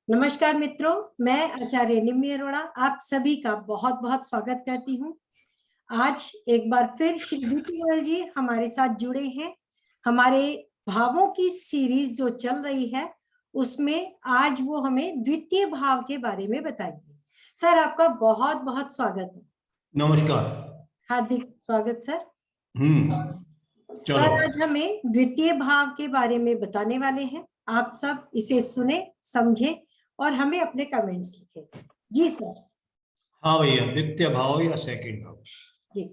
नमस्कार मित्रों, मैं आचार्य निम्मी अरोड़ा आप सभी का बहुत बहुत स्वागत करती हूँ। आज एक बार फिर श्री बीपी गोयल जी हमारे साथ जुड़े हैं। हमारे भावों की सीरीज जो चल रही है उसमें आज वो हमें द्वितीय भाव के बारे में बताएंगे। सर, आपका बहुत बहुत स्वागत है। नमस्कार, हार्दिक स्वागत सर। चलो। सर, आज हमें द्वितीय भाव के बारे में बताने वाले हैं। आप सब इसे सुने, समझें और हमें अपने कमेंट्स लिखें। जी सर। हाँ भैया, द्वितीय भाव या सेकंड हाउस, जी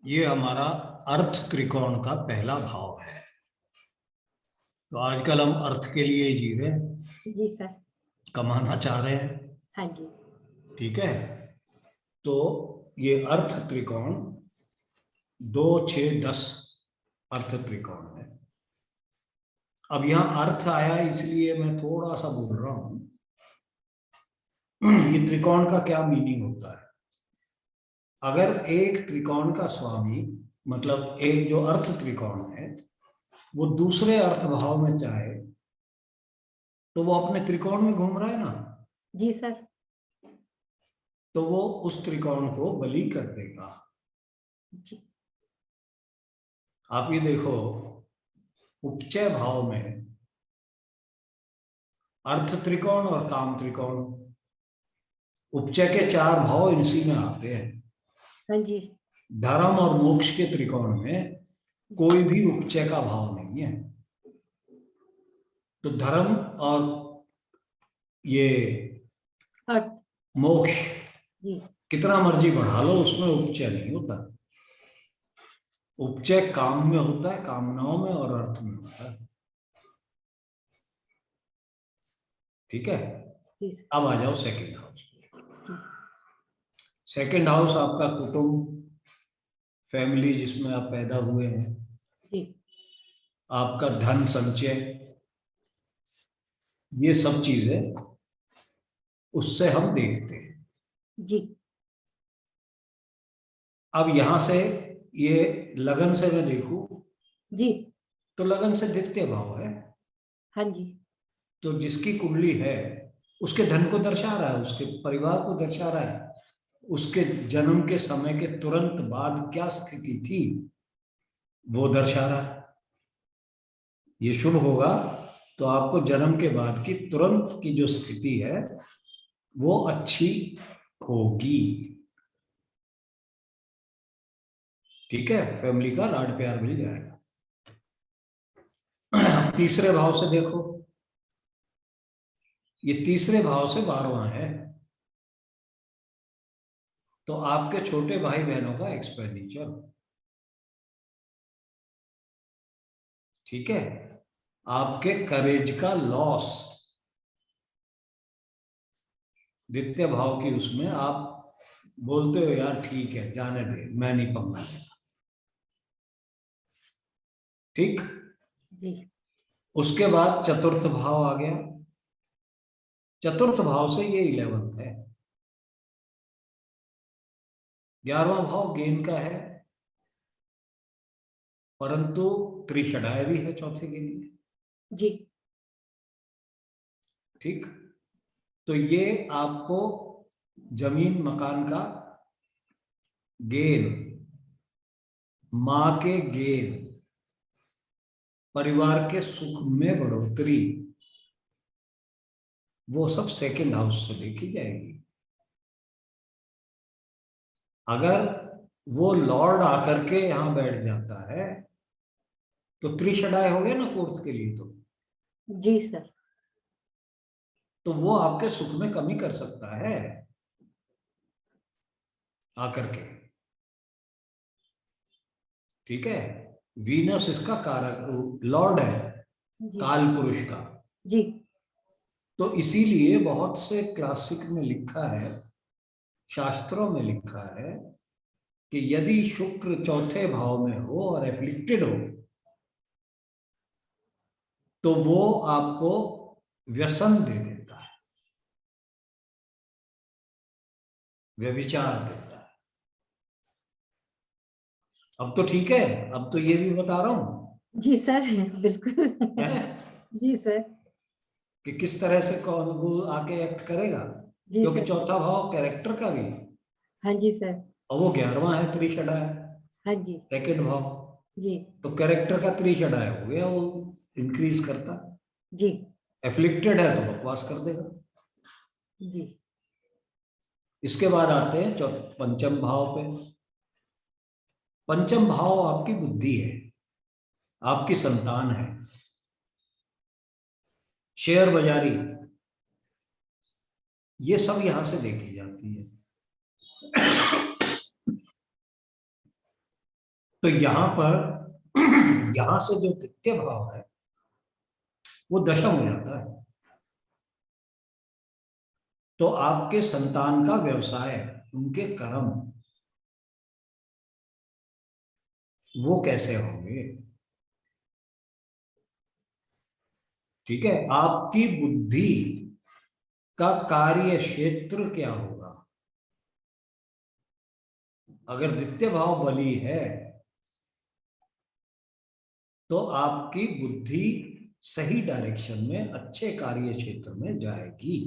ये हमारा अर्थ त्रिकोण का पहला भाव है। तो आजकल हम अर्थ के लिए जी रहे हैं, जी सर। कमाना चाह रहे हैं। हाँ जी। ठीक है, तो ये अर्थ त्रिकोण 2, 6, 10 अर्थ त्रिकोण है। अब यहाँ अर्थ आया इसलिए मैं थोड़ा सा बोल रहा हूं। ये त्रिकोण का क्या मीनिंग होता है? अगर एक त्रिकोण का स्वामी, मतलब एक जो अर्थ त्रिकोण है, वो दूसरे अर्थ भाव में चाहे तो वो अपने त्रिकोण में घूम रहा है ना, जी सर। तो वो उस त्रिकोण को बलि कर देगा। जी आप ये देखो, उपचय भाव में अर्थ त्रिकोण और काम त्रिकोण, उपचय के 4 भाव इसी में आते हैं। हाँ जी। धर्म और मोक्ष के त्रिकोण में कोई भी उपचय का भाव नहीं है। तो धर्म और ये अर्थ। मोक्ष जी कितना मर्जी बढ़ा लो, उसमें उपचय नहीं होता। उपचय काम में होता है, कामनाओं में और अर्थ में होता है। ठीक है, जी सर। अब आ जाओ सेकंड हाउस। जी सेकंड हाउस आपका कुटुंब, फैमिली जिसमें आप पैदा हुए हैं, जी आपका धन संचय, ये सब चीजें उससे हम देखते हैं। जी अब यहां से ये लगन से मैं देखूं जी। तो लगन से द्वितीय भाव है। हाँ जी। तो जिसकी कुंडली है उसके धन को दर्शा रहा है, उसके परिवार को दर्शा रहा है, उसके जन्म के समय के तुरंत बाद क्या स्थिति थी वो दर्शा रहा है। ये शुभ होगा तो आपको जन्म के बाद की तुरंत की जो स्थिति है वो अच्छी होगी। ठीक है, फैमिली का लाड प्यार मिल जाएगा। तीसरे भाव से देखो, ये तीसरे भाव से 12वां है। तो आपके छोटे भाई बहनों का एक्सपेंडिचर, ठीक है, आपके करेज का लॉस, द्वितीय भाव की उसमें आप बोलते हो यार ठीक है जाने दे, मैं नहीं पंगा लेता। ठीक, जी उसके बाद चतुर्थ भाव आ गया। चतुर्थ भाव से ये 11th है। 11वां भाव गेन का है, परंतु त्रिषडाय भी है चौथे के लिए। जी। ठीक, तो ये आपको जमीन मकान का गेन, मां के गेन, परिवार के सुख में बढ़ोतरी, वो सब सेकंड हाउस से देखी जाएगी। अगर वो लॉर्ड आकर के यहां बैठ जाता है तो त्रिषडाय हो गया ना फोर्थ के लिए। जी सर। तो वो आपके सुख में कमी कर सकता है आकर के। ठीक है, वीनस इसका कारक लॉर्ड है, जी काल पुरुष का। जी। तो इसीलिए बहुत से क्लासिक में लिखा है, शास्त्रों में लिखा है कि यदि शुक्र चौथे भाव में हो और एफ्लिक्टेड हो तो वो आपको व्यसन दे देता है, व्यभिचार देता है। अब तो ठीक है, अब तो ये भी बता रहा हूं जी सर। बिल्कुल। है। जी सर। कि किस तरह से कौन वो आके एक्ट करेगा, जी क्योंकि सर। चौथा भाव कैरेक्टर का भी, हाँ जी सर। और वो 11वां है त्रिशडाय, हाँ जी। सेकेंड भाव। जी। तो कैरेक्टर का त्रिशडाय हो गया, वो इंक्रीज करता। जी। एफ्लिक्टेड है तो बकवास कर देगा। जी। इसके बाद आते हैं पंचम भाव पे। पंचम भाव आपकी बुद्धि है, आपकी संतान है, शेयर बाजारी, ये सब यहां से देखी जाती है। तो यहां पर यहां से जो तृतीय भाव है वो दशम हो जाता है। तो आपके संतान का व्यवसाय, उनके कर्म, वो कैसे होंगे? ठीक है, आपकी बुद्धि का कार्य क्षेत्र क्या होगा? अगर द्वितीय भाव बली है तो आपकी बुद्धि सही डायरेक्शन में, अच्छे कार्य क्षेत्र में जाएगी।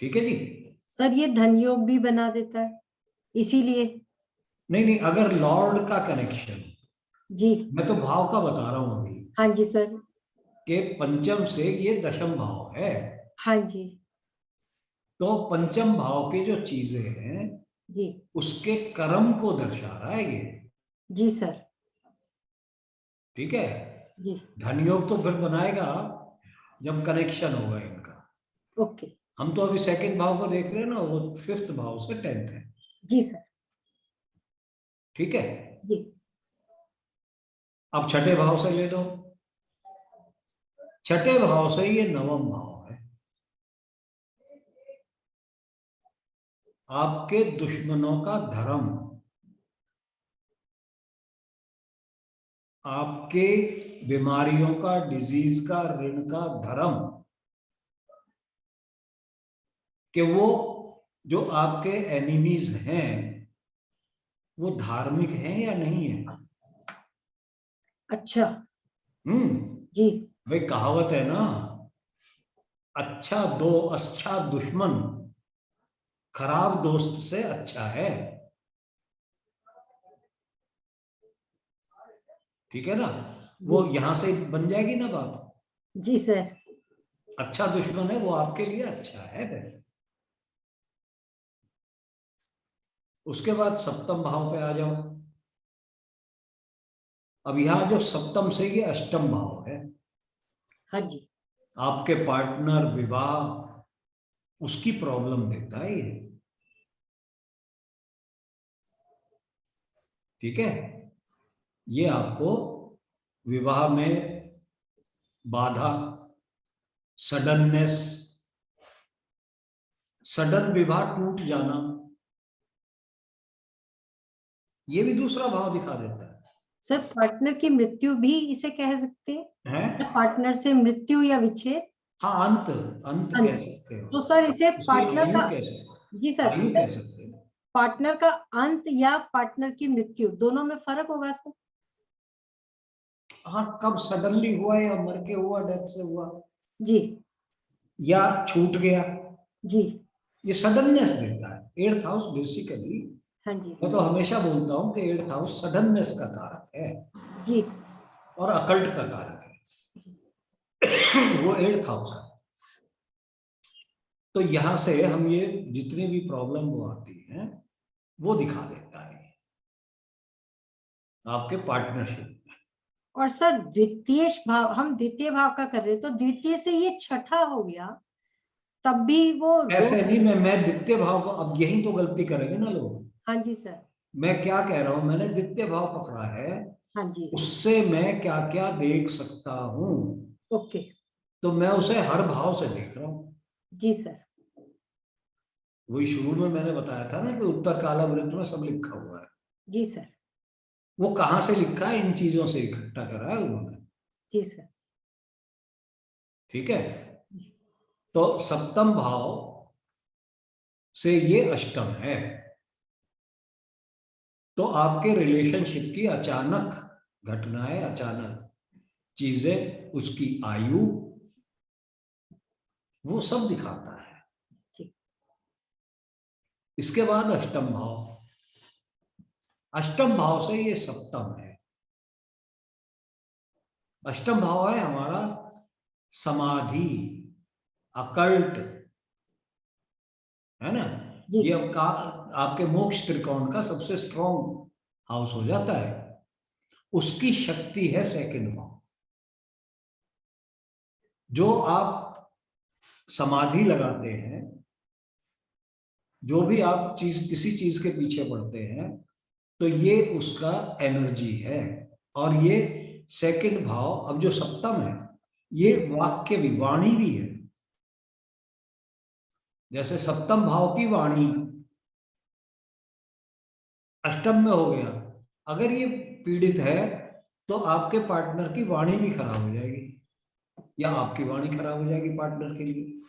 ठीक है जी। सर ये धन योग भी बना देता है इसीलिए। नहीं नहीं, अगर लॉर्ड का कनेक्शन, जी। मैं तो भाव का बता रहा हूं अभी, हाँ जी सर। कि पंचम से ये दशम भाव है, हाँ जी। तो पंचम भाव की जो चीजें हैं जी। उसके कर्म को दर्शा रहा है ये। जी सर। ठीक है। जी। धन योग तो फिर बनाएगा जब कनेक्शन होगा इनका। ओके। हम तो अभी सेकंड भाव को देख रहे हैं ना, वो फिफ्थ भाव से 10th है। जी सर। ठीक है। जी। अब छठे भाव से ले लो, छठे भाव से ये नवम भाव है। आपके दुश्मनों का धर्म, आपके बीमारियों का, डिजीज का, ऋण का धर्म, कि वो जो आपके एनिमीज हैं वो धार्मिक हैं या नहीं है। अच्छा। हम्म। जी। भाई कहावत है ना, अच्छा दो अच्छा दुश्मन खराब दोस्त से अच्छा है। ठीक है ना, जी। वो यहां से बन जाएगी ना बात। जी सर। अच्छा दुश्मन है वो आपके लिए अच्छा है भाई। उसके बाद सप्तम भाव पे आ जाओ। अब यहां जो सप्तम से ये अष्टम भाव है, हाँ जी। आपके पार्टनर, विवाह, उसकी प्रॉब्लम देता है ये। ठीक है, ये आपको विवाह में बाधा, सडननेस, सडन विवाह टूट जाना, ये भी दूसरा भाव दिखा देता सर पार्टनर की मृत्यु भी इसे कह सकते हैं, है। या पार्टनर से मृत्यु या विच्छेद। हाँ, अंत, अंत कह अंत। सकते हो, तो सर इसे उसकी पार्टनर आयु का। कह सकते, जी सर। आयु कह सकते हो। पार्टनर का अंत या पार्टनर की मृत्यु दोनों में फर्क होगा सर। हाँ, कब सडनली हुआ या मर के हुआ, डेथ से हुआ, जी। या छूट गया, जी। ये सडननेस देता है। एट्थ हाउस बेसिकली, हाँ जी। मैं तो हमेशा बोलता हूँ कि एट्थ हाउस सडननेस का कारक है जी। और अकल्ट का कारक है। वो एट्थ हाउस है। तो यहां से हम ये जितनी भी प्रॉब्लम वो आती है वो दिखा देता है आपके पार्टनरशिप। और सर द्वितीय भाव, हम द्वितीय भाव का कर रहे हैं तो द्वितीय से ये छठा हो गया, तब भी वो ऐसे रोग। नहीं, मैं द्वितीय भाव को, अब यही तो गलती करेंगे ना लोग। हाँ जी सर। मैं क्या कह रहा हूं, मैंने द्वितीय भाव पकड़ा है, हाँ जी। उससे मैं क्या क्या देख सकता हूं, ओके। तो मैं उसे हर भाव से देख रहा हूं। जी सर। वही शुरू में मैंने बताया था ना कि उत्तर कालावृत्त में सब लिखा हुआ है। जी सर। वो कहाँ से लिखा है, इन चीजों से इकट्ठा करा है उन्होंने। जी सर। ठीक है, तो सप्तम भाव से ये अष्टम है, तो आपके रिलेशनशिप की अचानक घटनाएं, अचानक चीजें, उसकी आयु, वो सब दिखाता है। इसके बाद अष्टम भाव। अष्टम भाव से ये सप्तम है। अष्टम भाव है हमारा समाधि, अकल्ट, है ना। ये आपके मोक्ष त्रिकोण का सबसे स्ट्रॉन्ग हाउस हो जाता है। उसकी शक्ति है सेकंड भाव। जो आप समाधि लगाते हैं, जो भी आप किसी चीज के पीछे पड़ते हैं, तो ये उसका एनर्जी है। और ये सेकंड भाव, अब जो सप्तम है, ये वाक्य भी, वाणी भी है। जैसे सप्तम भाव की वाणी अष्टम में हो गया, अगर ये पीड़ित है तो आपके पार्टनर की वाणी भी खराब हो जाएगी, या आपकी वाणी खराब हो जाएगी पार्टनर के लिए।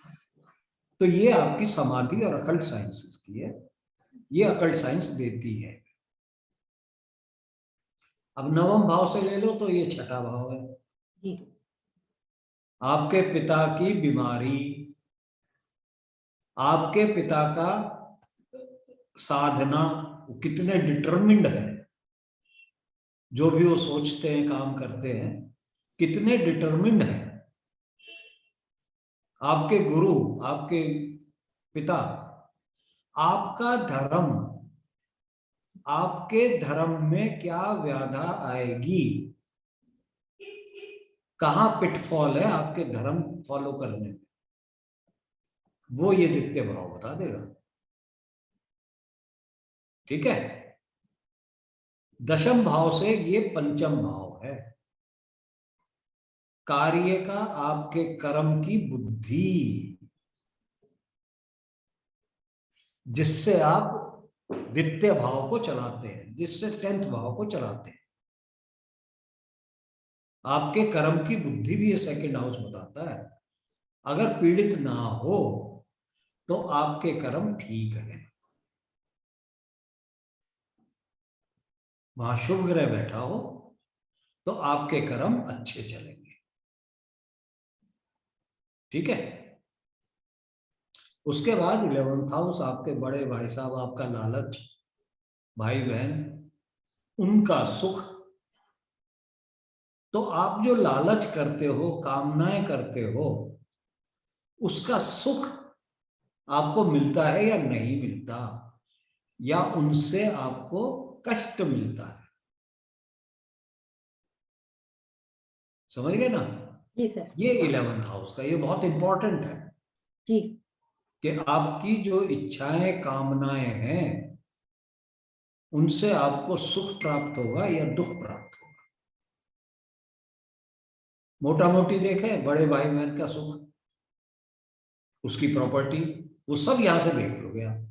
तो ये आपकी समाधि और अकल्ट साइंस की है, ये अकल्ट साइंस देती है। अब नवम भाव से ले लो तो ये छठा भाव है। आपके पिता की बीमारी, आपके पिता का साधना, कितने डिटरमिन्ड है, जो भी वो सोचते हैं, काम करते हैं, कितने डिटरमिन्ड है। आपके गुरु, आपके पिता, आपका धर्म, आपके धर्म में क्या व्याधा आएगी, कहां पिटफॉल है आपके धर्म फॉलो करने में, वो ये द्वितीय भाव बता देगा। ठीक है। दशम भाव से ये पंचम भाव है, कार्य का, आपके कर्म की बुद्धि, जिससे आप द्वितीय भाव को चलाते हैं, जिससे 10th भाव को चलाते हैं। आपके कर्म की बुद्धि भी ये सेकंड हाउस बताता है। अगर पीड़ित ना हो तो आपके कर्म ठीक है, वहां शुभ ग्रह बैठा हो तो आपके कर्म अच्छे चलेंगे। ठीक है। उसके बाद 11th हाउस, आपके बड़े भाई साहब, आपका लालच, भाई बहन, उनका सुख। तो आप जो लालच करते हो, कामनाएं करते हो, उसका सुख आपको मिलता है या नहीं मिलता, या उनसे आपको कष्ट मिलता है। समझ गए ना। जी सर। ये 11th हाउस का, ये बहुत इंपॉर्टेंट है जी, कि आपकी जो इच्छाएं, कामनाएं हैं, उनसे आपको सुख प्राप्त होगा या दुख प्राप्त होगा। मोटा मोटी देखें, बड़े भाई बहन का सुख, उसकी प्रॉपर्टी, वो सब यहां से देख लोगे आप।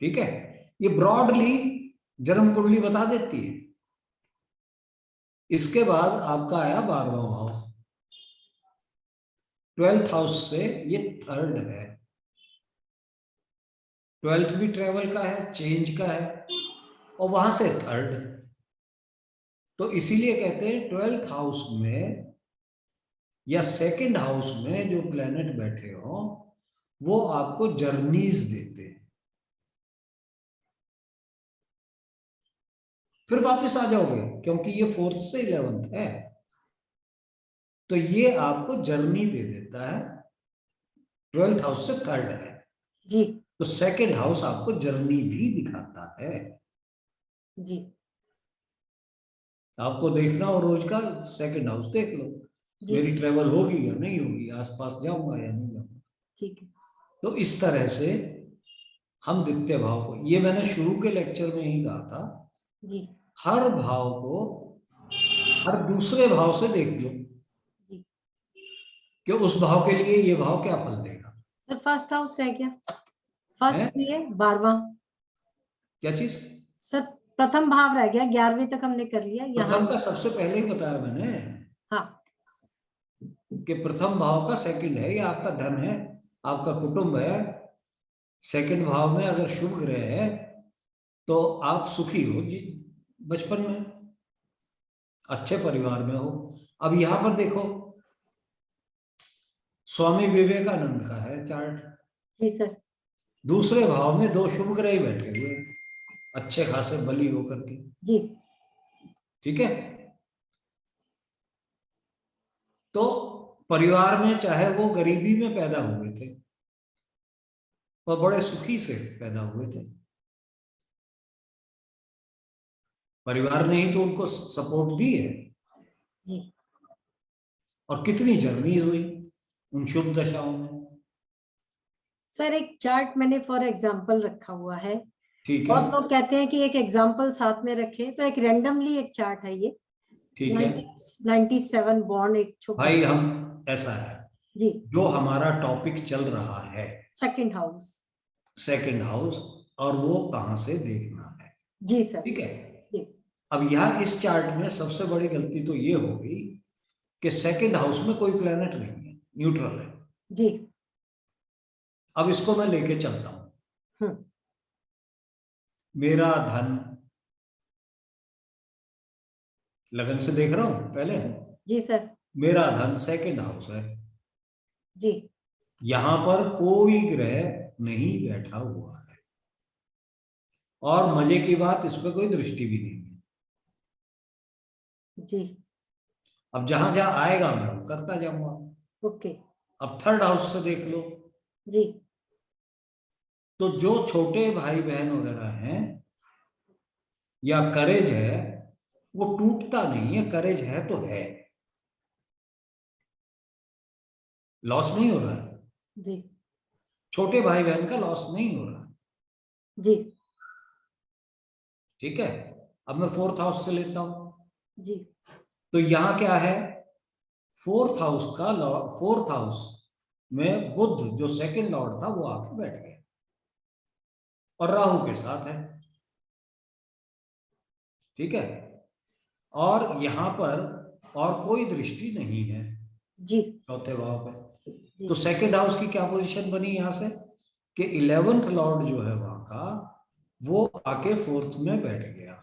ठीक है। ये ब्रॉडली जन्म कुंडली बता देती है। इसके बाद आपका आया 12वां भाव, 12th हाउस से ये थर्ड है। 12th भी ट्रेवल का है, चेंज का है, और वहां से थर्ड। तो इसीलिए कहते हैं 12th हाउस में या सेकंड हाउस में जो प्लेनेट बैठे हो, वो आपको जर्नीज देते हैं। फिर वापस आ जाओगे, क्योंकि ये 4th से 11th है, तो ये आपको जर्नी दे देता है। 12th हाउस से थर्ड है जी तो सेकंड हाउस आपको जर्नी भी दिखाता है। जी। आपको देखना हो रोज का, सेकंड हाउस देख लो, मेरी ट्रेवल होगी या नहीं होगी, आसपास जाऊंगा या नहीं जाऊंगा। ठीक है। तो इस तरह से हम द्वितीय भाव को, ये मैंने शुरू के लेक्चर में ही कहा था, जी हर भाव को हर दूसरे भाव से देख लो कि उस भाव के लिए ये भाव क्या फल देगा। सर फर्स्ट हाउस रह गया, फर्स्ट से 12वां। क्या चीज? सर प्रथम भाव रह गया, 11वीं तक हमने कर लिया। प्रथम का सबसे पहले ही बताया मैंने। हाँ, कि प्रथम भाव का सेकंड है, ये आपका धन है, आपका कुटुंब है। सेकंड भाव में अगर शुभ ग्रह है तो आप सुखी हो जी बचपन में, अच्छे परिवार में हो। अब यहां पर देखो, स्वामी विवेकानंद का है चार्ट। जी सर। दूसरे भाव में 2 शुभ ग्रह बैठे हुए, अच्छे खासे बली होकर के। जी। ठीक है, तो परिवार में चाहे वो गरीबी में पैदा हुए थे और बड़े सुखी से पैदा हुए थे, परिवार ने ही तो उनको सपोर्ट दी है। जी और कितनी जर्नी हुई उन शुभ दशाओं में। सर, एक चार्ट मैंने फॉर एग्जांपल रखा हुआ है। ठीक है, बहुत लोग कहते हैं कि एक एग्जांपल साथ में रखें, तो एक रैंडमली एक चार्ट है ये। ठीक है 97 बॉर्न एक भाई। बच्चा। हम ऐसा है, जी। जो हमारा टॉपिक चल रहा है सेकंड हाउस। सेकंड हाउस, और वो कहां से देखना है। जी सर। ठीक है, जी। अब यहाँ इस चार्ट में सबसे बड़ी गलती तो ये हो गई कि सेकंड हाउस में कोई प्लेनेट नहीं है, न्यूट्रल है। जी। अब इसको मैं लेके चलता हूं। हम्म। मेरा धन, लगन से देख रहा हूं पहले। जी सर। मेरा धन सेकंड हाउस है, जी। यहां पर कोई ग्रह नहीं बैठा हुआ है, और मजे की बात, इस पर कोई दृष्टि भी नहीं है। जी। अब जहां जहां आएगा मैं वो करता जाऊंगा। ओके। अब थर्ड हाउस से देख लो, जी। तो जो छोटे भाई बहन वगैरह हैं या करेज है, वो टूटता नहीं है। करेज है तो है, लॉस नहीं हो रहा है। जी। छोटे भाई बहन का लॉस नहीं हो रहा है। जी। ठीक है, अब मैं फोर्थ हाउस से लेता हूं, जी। तो यहां क्या है, फोर्थ हाउस में बुध जो सेकंड लॉर्ड था वो आके बैठ गया और राहु के साथ है। ठीक है, और यहां पर और कोई दृष्टि नहीं है जी। चौथे भाव पे। जी। तो सेकंड हाउस की क्या पोजीशन बनी यहां से, कि 11th लॉर्ड जो है वहां का, वो आके फोर्थ में बैठ गया।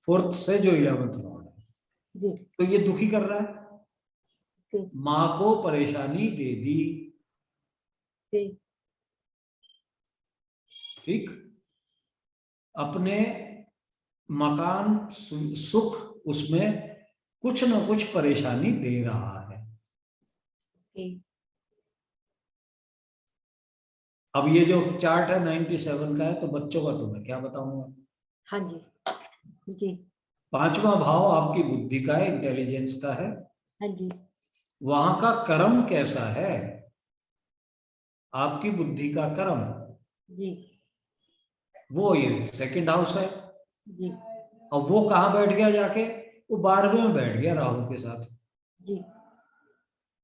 फोर्थ से जो 11th लॉर्ड है, जी। तो ये दुखी कर रहा है, जी। मां को परेशानी दे दी। जी। ठीक, अपने मकान सुख, उसमें कुछ ना कुछ परेशानी दे रहा है। जी। अब ये जो चार्ट है 97 का है, तो बच्चों का तो मैं क्या बताऊंगा। हाँ जी। जी। 5वां भाव आपकी बुद्धि का है, इंटेलिजेंस का है। हाँ जी। वहां का कर्म कैसा है, आपकी बुद्धि का कर्म, जी। वो ये सेकंड हाउस है। जी। और वो कहाँ बैठ गया जाके, वो 12वें में बैठ गया राहु के साथ। जी।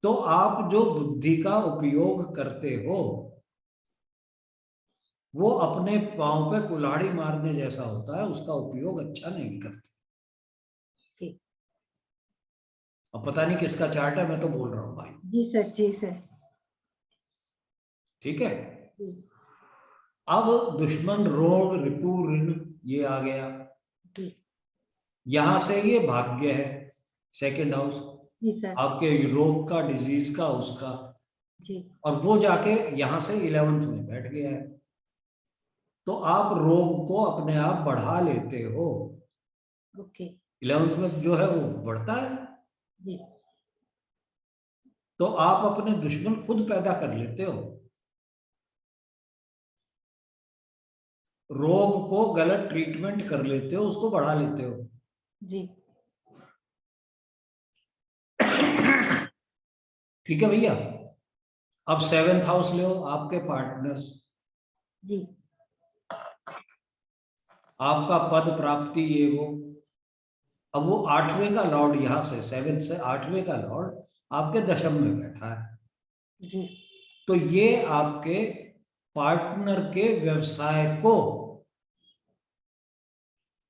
तो आप जो बुद्धि का उपयोग करते हो, वो अपने पांव पे कुल्हाड़ी मारने जैसा होता है, उसका उपयोग अच्छा नहीं करते। जी। अब पता नहीं किसका चार्ट है, मैं तो बोल रहा हूँ भाई। जी सर। जी सर। ठीक है, जी। अब दुश्मन, रोग, रिपु, ऋण, ये आ गया। जी। यहां से ये भाग्य है, सेकंड हाउस, जी सर। आपके रोग का, डिजीज का, उसका। जी। और वो जाके यहां से 11th में बैठ गया है, तो आप रोग को अपने आप बढ़ा लेते हो। ओके। 11th में जो है वो बढ़ता है, जी। तो आप अपने दुश्मन खुद पैदा कर लेते हो। रोग को गलत ट्रीटमेंट कर लेते हो, उसको बढ़ा लेते हो। जी। ठीक है भैया। अब 7th हाउस ले, आपके पार्टनर्स, जी। आपका पद प्राप्ति, ये वो। अब वो 8वें का लॉर्ड, यहां से 7th से 8वें का लॉर्ड आपके दशम में बैठा है, जी। तो ये आपके पार्टनर के व्यवसाय को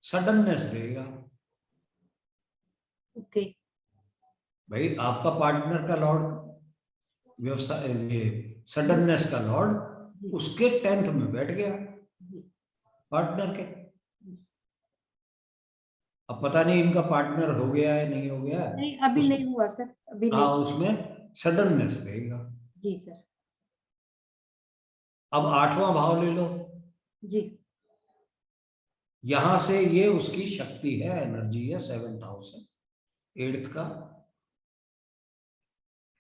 सडननेस देगा। ओके। भाई आपका पार्टनर का लॉर्ड व्यवसाय, ये सडननेस का लॉर्ड जी। उसके 10th में बैठ गया, जी। पार्टनर के। अब पता नहीं इनका पार्टनर हो गया है नहीं हो गया है, नहीं अभी नहीं हुआ सर, अभी हाँ नहीं। उसमें सडननेस रहेगा। जी सर। अब 8वां भाव ले लो, जी यहां से ये उसकी शक्ति है, एनर्जी है, 7th हाउस है 8th का,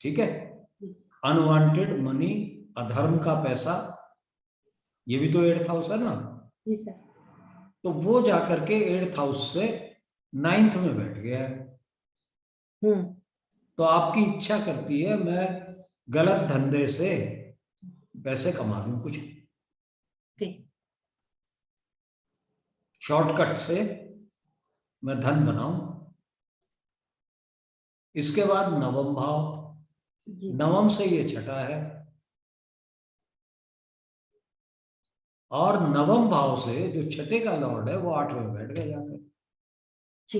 ठीक है। जी अनवांटेड मनी, अधर्म का पैसा, ये भी तो 8th हाउस है ना। जी सर। तो वो जाकर के 8th हाउस से 9th में बैठ गया है। तो आपकी इच्छा करती है मैं गलत धंधे से पैसे कमा लूं, कुछ ठीक। शॉर्टकट से मैं धन बनाऊं। इसके बाद 9वां भाव, जी 9वां से ये छठा है, और 9वां भाव से जो छठे का लॉर्ड है वो 8वें में बैठ गया जाकर, जी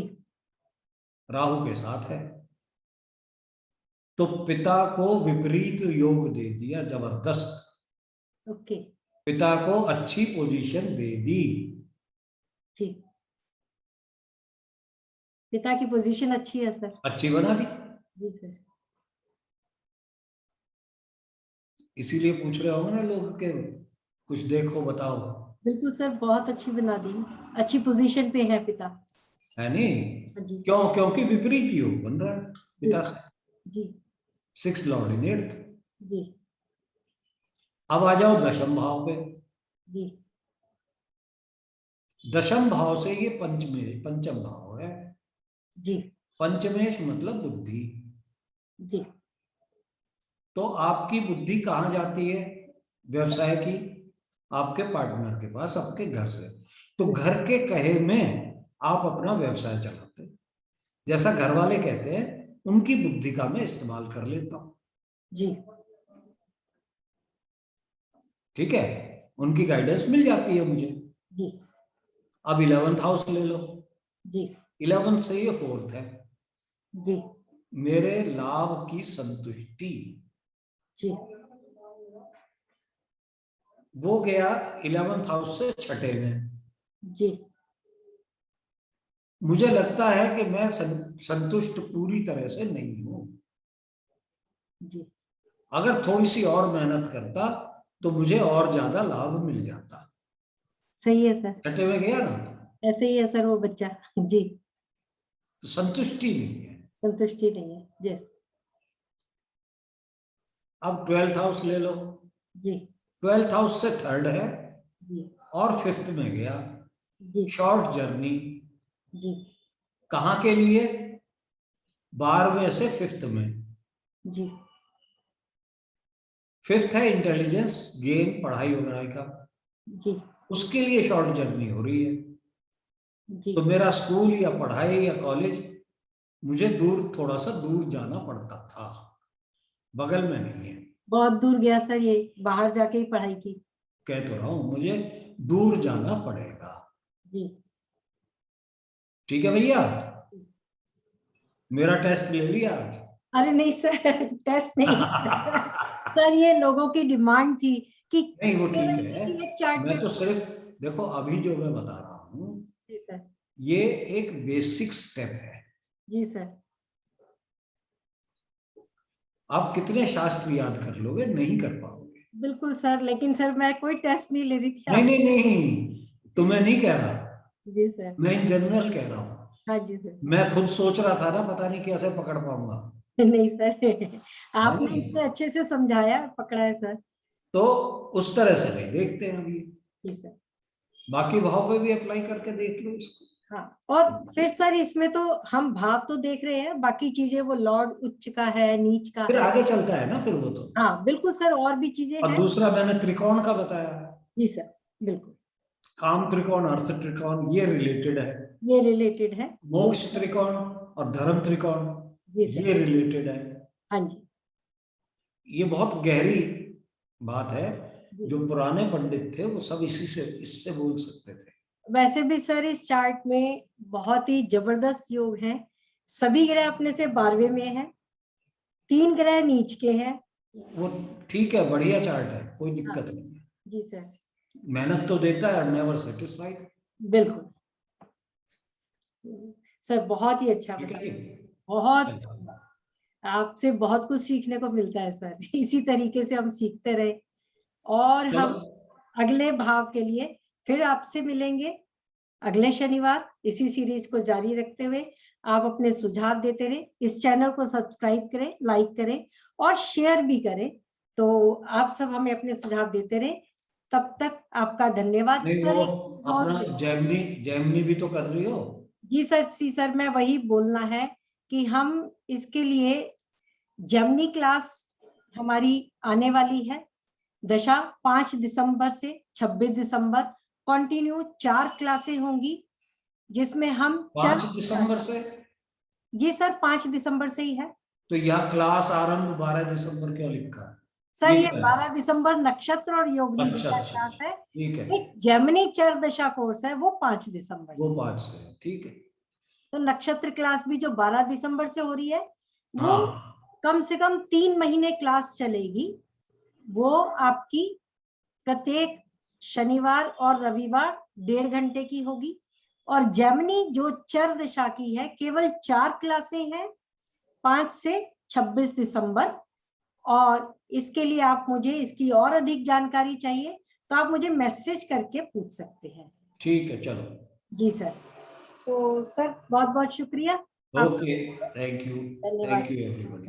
राहु के साथ है। तो पिता को विपरीत योग दे दिया, जबरदस्त, ओके। पिता को अच्छी पोजीशन दे दी। जी पिता की पोजीशन अच्छी है सर। अच्छी बना दी, जी सर। इसीलिए पूछ रहे होंगे ना लोग के कुछ देखो बताओ, बिल्कुल सर, बहुत अच्छी बना दी, अच्छी पोजीशन पे है पिता। है नहीं। हाँ जी। क्यों? क्योंकि विपरीत योग बन रहा है जी पिता से, जी 6th लॉर्ड इन 8th। जी अब आ जाओ 10वें भाव पे। जी 10वें भाव से ये पंचम भाव है। जी पंचमेश मतलब बुद्धि। जी तो आपकी बुद्धि कहाँ जाती है? व्यवसाय की, आपके पार्टनर के पास, आपके घर से। तो घर के कहे में आप अपना व्यवसाय चलाते हैं। जैसा घर वाले कहते हैं उनकी बुद्धि का मैं इस्तेमाल कर लेता हूं, जी ठीक है, उनकी गाइडेंस मिल जाती है मुझे। जी अब 11th हाउस ले लो, जी 11th से ये 4th है, जी मेरे लाभ की संतुष्टि। जी वो गया 11th हाउस से छठे में। जी मुझे लगता है कि मैं संतुष्ट पूरी तरह से नहीं हूं। जी अगर थोड़ी सी और मेहनत करता तो मुझे और ज्यादा लाभ मिल जाता। सही है सर, छठे में गया ना, ऐसे ही है सर वो बच्चा। जी तो संतुष्टि नहीं है। संतुष्टि नहीं है। जैस अब 12th हाउस ले लो, जी 12th हाउस से 3rd है जी और 5th में गया, जी शॉर्ट जर्नी। जी कहाँ के लिए? 12वें से 5th में। जी 5th है इंटेलिजेंस गेन, पढ़ाई वगैरह का, जी उसके लिए शॉर्ट जर्नी हो रही है। जी तो मेरा स्कूल या पढ़ाई या कॉलेज मुझे दूर, थोड़ा सा दूर जाना पड़ता था, बगल में नहीं है। बहुत दूर गया सर, ये बाहर जाके ही पढ़ाई की। कह तो रहा हूं मुझे दूर जाना पड़ेगा, जी ठीक है भैया। मेरा टेस्ट ले लिया आज। अरे नहीं सर, टेस्ट नहीं लिया सर। सर ये लोगों की डिमांड थी कि नहीं वो ठीक केवल है, किसी एक चार्ट मैं पे। तो सिर्फ, देखो अभी जो मैं बता रहा हूँ जी सर। ये एक बेसिक स्टेप है। जी सर। आप कितने शास्त्र याद कर लोगे? नहीं कर पाओगे। बिल्कुल सर, लेकिन सर मैं कोई टेस्ट नहीं ले रही थी नहीं आज। नहीं नहीं, तुम्हें नहीं कह रहा, जी सर। मैं इन जनरल कह रहा हूँ। हाँ जी सर। मैं खुद सोच रहा था ना, पता नहीं कैसे पकड़ पाऊंगा, नहीं सर, है आपने नहीं। इतने अच्छे से समझाया, पकड़ा है सर। तो उस तरह से नहीं देखते हैं अभी, जी सर। बाकी भाव पे भी अप्लाई करके देख लो इसको। हाँ, और फिर सर इसमें तो हम भाव तो देख रहे हैं, बाकी चीजें वो लॉर्ड उच्च का है, नीच का फिर है। आगे चलता है ना फिर वो तो। हाँ बिल्कुल सर, और भी चीजें और हैं। दूसरा मैंने त्रिकोण का बताया, जी सर। बिल्कुल काम त्रिकोण, अर्थ त्रिकोण, ये रिलेटेड है। ये रिलेटेड है। मोक्ष त्रिकोण और धर्म त्रिकोण, जी सर। ये रिलेटेड है। हाँ जी। ये बहुत गहरी बात है, जी। जो पुराने पंडित थे वो सब इसी से, इससे बोल सकते थे। वैसे भी सर इस चार्ट में बहुत ही जबरदस्त योग हैं। सभी ग्रह अपने से 12वें में हैं, 3 ग्रह नीच के हैं। वो ठीक है, बढ़िया चार्ट है, कोई हाँ दिक्कत नहीं है। जी सर। मेहनत तो देता है, नेवर सेटिस्फाइड। बिल्कुल। सर बहुत ही अच्छा ठीक है बताया, जी। बहुत चलो। सुंदर। आपसे बहुत कुछ सीखने को मिलता है सर। इसी तरीके से हम सीखते रहे और चलो, हम अगले भाव के लिए फिर आपसे मिलेंगे अगले शनिवार, इसी सीरीज को जारी रखते हुए। आप अपने सुझाव देते रहे, इस चैनल को सब्सक्राइब करें, लाइक करें और शेयर भी करें। तो आप सब हमें अपने सुझाव देते रहे। तब तक आपका धन्यवाद नहीं सर। वो एक चीज और, अपना जेमिनी जेमिनी भी तो कर रही हो। जी सर, सी सर, मैं वही बोलना है कि हम इसके लिए जेमिनी क्लास हमारी आने वाली है। दशा 5 दिसंबर से 26 दिसंबर कंटिन्यू 4 क्लासें होंगी, जिसमें हम 5 दिसंबर से। जी सर, 5 दिसंबर से ही है तो यह क्लास आरंभ 12 दिसंबर क्यों लिखा है? सर। ये ये क्या है? 12 दिसंबर नक्षत्र और योग अच्छा निधिका अच्छा क्लास अच्छा, है। ठीक है। एक जेमिनी चर दशा कोर्स है, वो 5 दिसंबर वो से। 5 से, ठीक है। तो नक्षत्र क्लास भी जो 12 दिसंबर से हो रही है, वो हाँ कम से कम 3 महीने क्लास चलेगी। वो आपकी प्रत्येक शनिवार और रविवार 1.5 घंटे की होगी। और जेमिनी जो चर दिशा की है, केवल 4 क्लासें हैं, 5 से 26 दिसंबर। और इसके लिए आप मुझे, इसकी और अधिक जानकारी चाहिए तो आप मुझे मैसेज करके पूछ सकते हैं। ठीक है, चलो। जी सर। तो सर बहुत बहुत शुक्रिया। आप ओके, थैंक यू। धन्यवाद। Thank you everybody.